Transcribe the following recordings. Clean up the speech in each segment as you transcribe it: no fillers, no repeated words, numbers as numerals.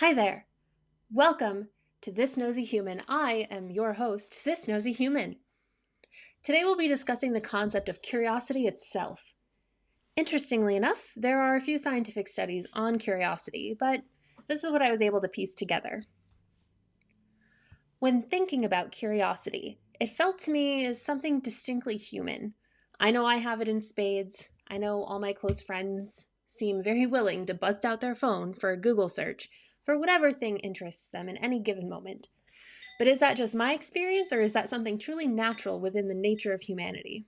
Hi there. Welcome to This Nosy Human. I am your host, This Nosy Human. Today we'll be discussing the concept of curiosity itself. Interestingly enough, there are a few scientific studies on curiosity, but this is what I was able to piece together. When thinking about curiosity, it felt to me as something distinctly human. I know I have it in spades. I know all my close friends seem very willing to bust out their phone for a Google search for whatever thing interests them in any given moment. But is that just my experience, or is that something truly natural within the nature of humanity?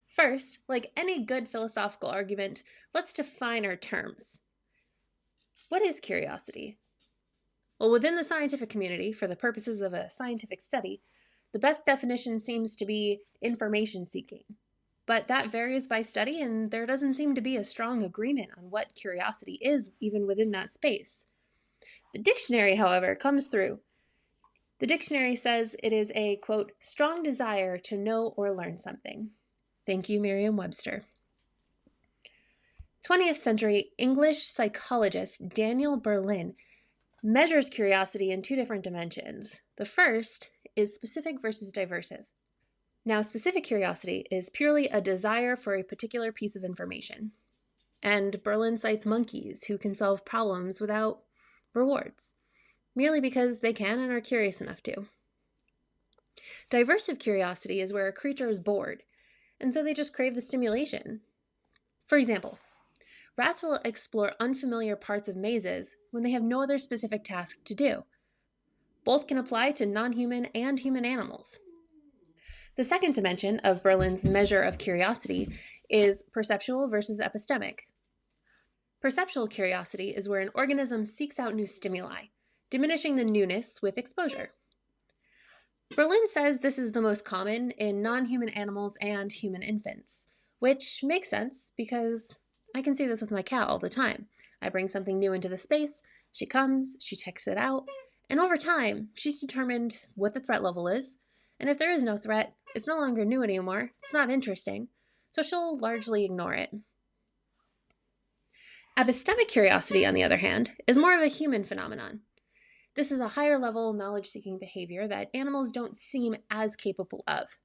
First, like any good philosophical argument, let's define our terms. What is curiosity? Well, within the scientific community, for the purposes of a scientific study, the best definition seems to be information seeking. But that varies by study, and there doesn't seem to be a strong agreement on what curiosity is, even within that space. The dictionary, however, comes through. The dictionary says it is a, quote, strong desire to know or learn something. Thank you, Merriam-Webster. 20th century English psychologist Daniel Berlin measures curiosity in two different dimensions. The first is specific versus diversive. Now, specific curiosity is purely a desire for a particular piece of information. And Berlin cites monkeys who can solve problems without rewards, merely because they can and are curious enough to. Diversive curiosity is where a creature is bored, and so they just crave the stimulation. For example, rats will explore unfamiliar parts of mazes when they have no other specific task to do. Both can apply to non-human and human animals. The second dimension of Berlin's measure of curiosity is perceptual versus epistemic. Perceptual curiosity is where an organism seeks out new stimuli, diminishing the newness with exposure. Berlin says this is the most common in non-human animals and human infants, which makes sense because I can see this with my cat all the time. I bring something new into the space, she comes, she checks it out, and over time, she's determined what the threat level is, and if there is no threat, it's no longer new anymore, it's not interesting, so she'll largely ignore it. Epistemic curiosity, on the other hand, is more of a human phenomenon. This is a higher level knowledge-seeking behavior that animals don't seem as capable of.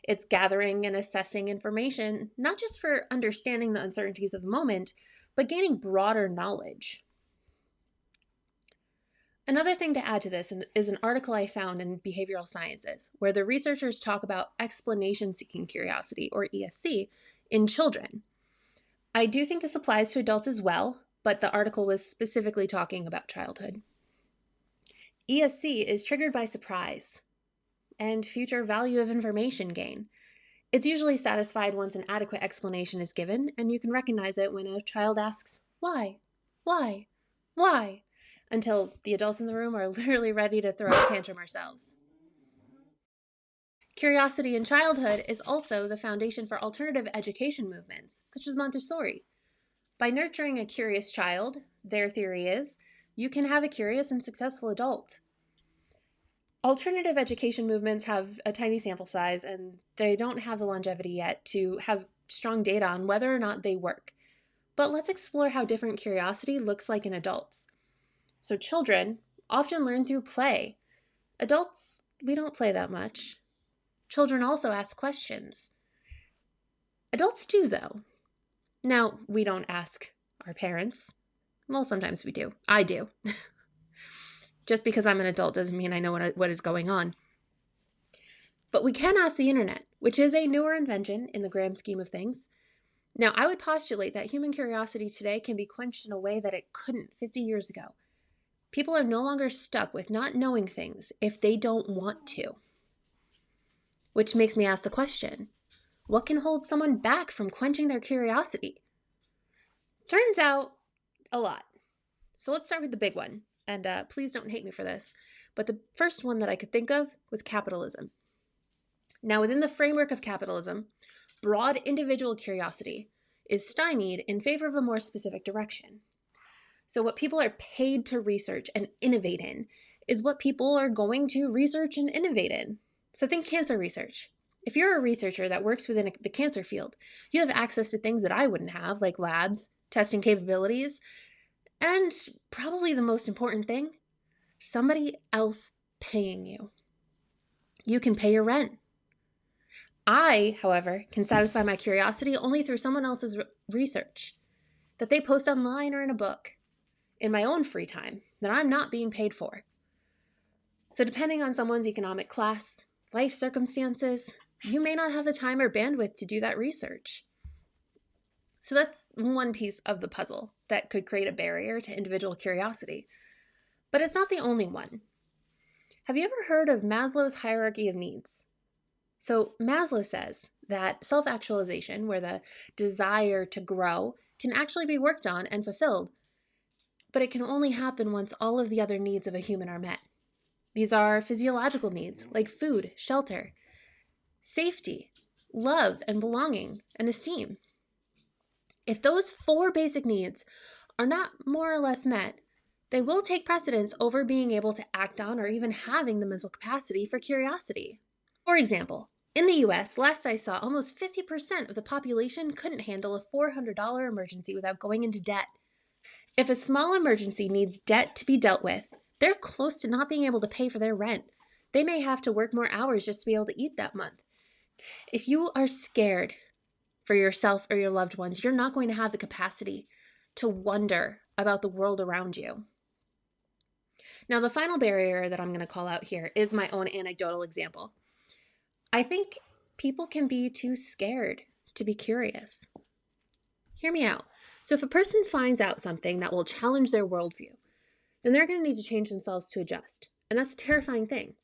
It's gathering and assessing information, not just for understanding the uncertainties of the moment, but gaining broader knowledge. Another thing to add to this is an article I found in Behavioral Sciences, where the researchers talk about explanation-seeking curiosity, or ESC, in children. I do think this applies to adults as well, but the article was specifically talking about childhood. ESC is triggered by surprise and future value of information gain. It's usually satisfied once an adequate explanation is given, and you can recognize it when a child asks, why, why, why, until the adults in the room are literally ready to throw a tantrum ourselves. Curiosity in childhood is also the foundation for alternative education movements, such as Montessori. By nurturing a curious child, their theory is, you can have a curious and successful adult. Alternative education movements have a tiny sample size, and they don't have the longevity yet to have strong data on whether or not they work. But let's explore how different curiosity looks like in adults. So children often learn through play. Adults, we don't play that much. Children also ask questions. Adults do, though. Now, we don't ask our parents. Well, sometimes we do. I do. Just because I'm an adult doesn't mean I know what is going on. But we can ask the internet, which is a newer invention in the grand scheme of things. Now, I would postulate that human curiosity today can be quenched in a way that it couldn't 50 years ago. People are no longer stuck with not knowing things if they don't want to. Which makes me ask the question, what can hold someone back from quenching their curiosity? Turns out, a lot. So let's start with the big one. And please don't hate me for this, but the first one that I could think of was capitalism. Now, within the framework of capitalism, broad individual curiosity is stymied in favor of a more specific direction. So what people are paid to research and innovate in is what people are going to research and innovate in. So think cancer research. If you're a researcher that works within the cancer field, you have access to things that I wouldn't have, like labs, testing capabilities, And probably the most important thing, somebody else paying you. You can pay your rent. I, however, can satisfy my curiosity only through someone else's research that they post online or in a book in my own free time that I'm not being paid for. So, depending on someone's economic class, life circumstances, you may not have the time or bandwidth to do that research. So, that's one piece of the puzzle that could create a barrier to individual curiosity. But it's not the only one. Have you ever heard of Maslow's hierarchy of needs? So, Maslow says that self actualization, where the desire to grow, can actually be worked on and fulfilled, but it can only happen once all of the other needs of a human are met. These are physiological needs like food, shelter, safety, love and belonging, and esteem. If those 4 basic needs are not more or less met, they will take precedence over being able to act on or even having the mental capacity for curiosity. For example, in the US, last I saw, almost 50% of the population couldn't handle a $400 emergency without going into debt. If a small emergency needs debt to be dealt with, they're close to not being able to pay for their rent. They may have to work more hours just to be able to eat that month. If you are scared for yourself or your loved ones, you're not going to have the capacity to wonder about the world around you. Now, the final barrier that I'm going to call out here is my own anecdotal example. I think people can be too scared to be curious. Hear me out. So if a person finds out something that will challenge their worldview, then they're going to need to change themselves to adjust. And that's a terrifying thing.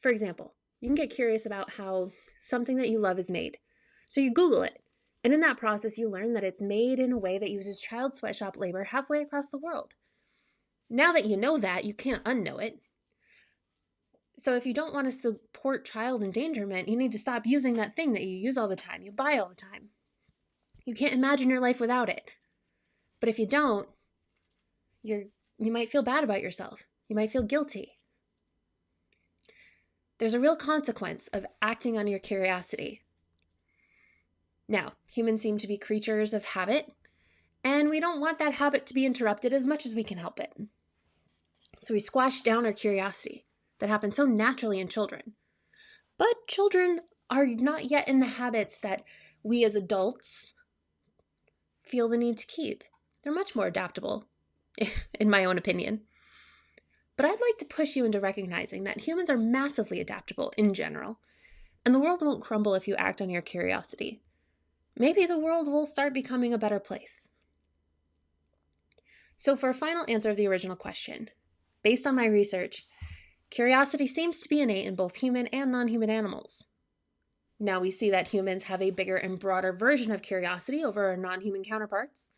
For example, you can get curious about how something that you love is made. So you Google it. And in that process, you learn that it's made in a way that uses child sweatshop labor halfway across the world. Now that you know that, you can't unknow it. So if you don't want to support child endangerment, you need to stop using that thing that you use all the time, you buy all the time. You can't imagine your life without it. But if you don't, you might feel bad about yourself. You might feel guilty. There's a real consequence of acting on your curiosity. Now, humans seem to be creatures of habit, and we don't want that habit to be interrupted as much as we can help it. So we squash down our curiosity that happens so naturally in children. But children are not yet in the habits that we as adults feel the need to keep. They're much more adaptable, in my own opinion. But I'd like to push you into recognizing that humans are massively adaptable in general, and the world won't crumble if you act on your curiosity. Maybe the world will start becoming a better place. So for a final answer of the original question, based on my research, curiosity seems to be innate in both human and non-human animals. Now we see that humans have a bigger and broader version of curiosity over our non-human counterparts,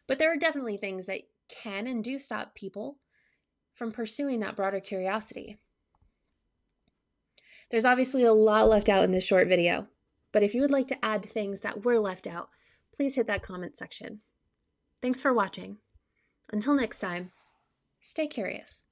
but there are definitely things that can and do stop people from pursuing that broader curiosity. There's obviously a lot left out in this short video, but if you would like to add things that were left out, please hit that comment section. Thanks for watching. Until next time, stay curious.